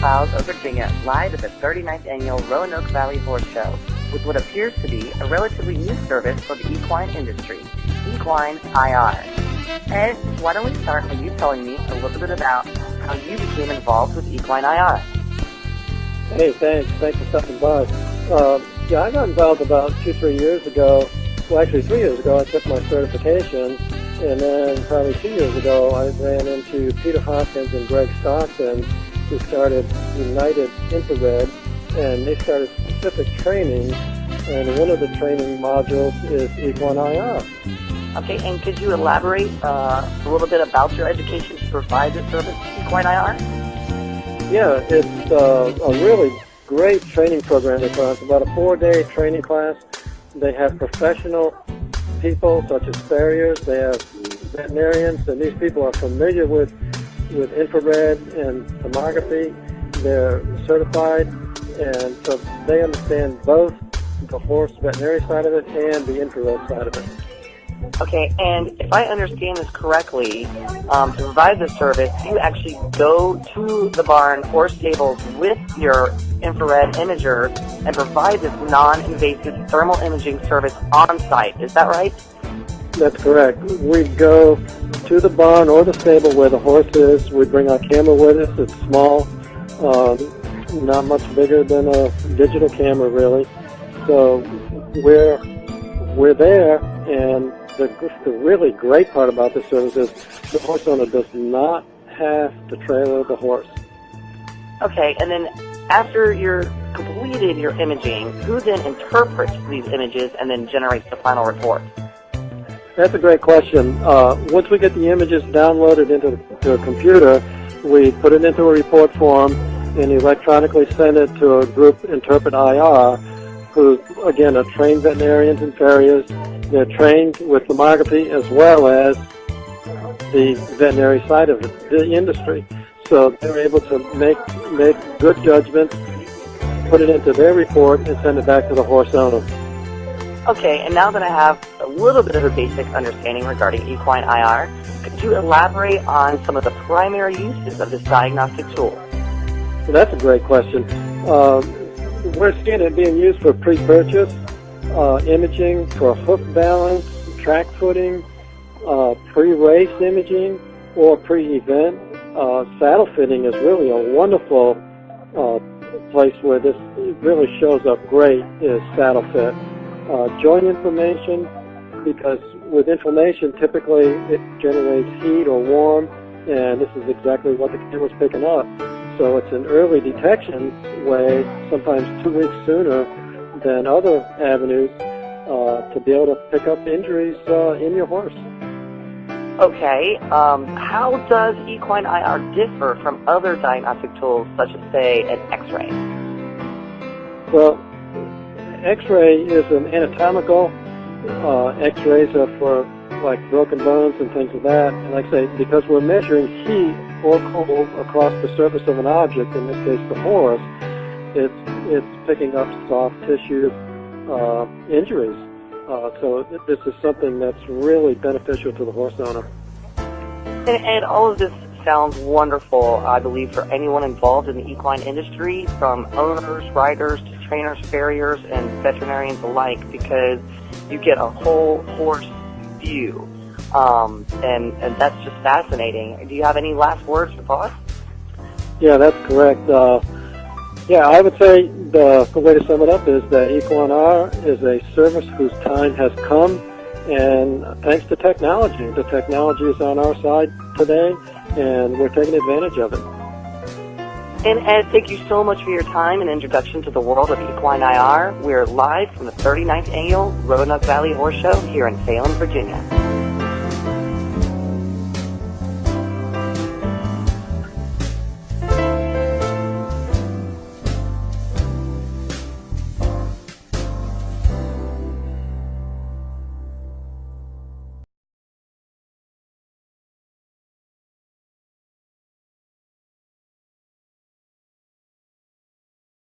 ed+clowes of Virginia, live at the 39th Annual Roanoke+valley+horse+show, with what appears to be a relatively new service for the equine industry, EquineIR. Ed, why don't we start by you telling me a little bit about how you became involved with EquineIR? Hey, thanks for stopping by. I got involved about 2-3 years ago. Well, actually 3 years ago, I took my certification, and then probably 2 years ago, I ran into Peter Hopkins and Greg Stockton, who started United Infrared, and they started specific training, and one of the training modules is EquineIR. Okay, and could you elaborate a little bit about your education to provide this service, EquineIR? Yeah, it's a really great training program. It's about a 4-day training class. They have professional people such as farriers. They have veterinarians, and these people are familiar with infrared and thermography. They're certified, and so they understand both the horse veterinary side of it and the infrared side of it. Okay, and if I understand this correctly, to provide this service, you actually go to the barn or stables with your infrared imager and provide this non-invasive thermal imaging service on site. Is that right? That's correct. We go to the barn or the stable where the horse is. We bring our camera with us. It's small, not much bigger than a digital camera, really. So we're there, and the really great part about this service is the horse owner does not have to trailer the horse. Okay, and then after you're completed your imaging, who then interprets these images and then generates the final report? That's a great question. Once we get the images downloaded into the computer, we put it into a report form and electronically send it to a group, EquineIR, who, again, are trained veterinarians and farriers. They're trained with thermography as well as the veterinary side of it, the industry. So they're able to make good judgments, put it into their report, and send it back to the horse owner. Okay, and now that I have a little bit of a basic understanding regarding EquineIR, could you elaborate on some of the primary uses of this diagnostic tool? So that's a great question. We're seeing it being used for pre-purchase, imaging for hoof balance, track footing, pre-race imaging, or pre-event. Saddle fitting is really a wonderful place where this really shows up great is saddle fit. Joint information, because with inflammation, typically it generates heat or warm, and this is exactly what the camera's picking up. So it's an early detection way, sometimes 2 weeks sooner than other avenues, to be able to pick up injuries in your horse. Okay, how does EquineIR differ from other diagnostic tools, such as, say, an X-ray? Well, X-ray is an anatomical. X-rays are for like broken bones and things of that. And like I say, because we're measuring heat or cold across the surface of an object, in this case the horse, it's picking up soft tissue injuries. So this is something that's really beneficial to the horse owner. And all of this sounds wonderful, I believe, for anyone involved in the equine industry, from owners, riders, to trainers, farriers, and veterinarians alike, because you get a whole horse view. And that's just fascinating. Do you have any last words or thoughts? Yeah, that's correct. I would say the way to sum it up is that EquineIR is a service whose time has come, and thanks to technology. The technology is on our side today, and we're taking advantage of it. And Ed, thank you so much for your time and introduction to the world of EquineIR. We're live from the 39th Annual Roanoke+valley+horse+show here in Salem, Virginia.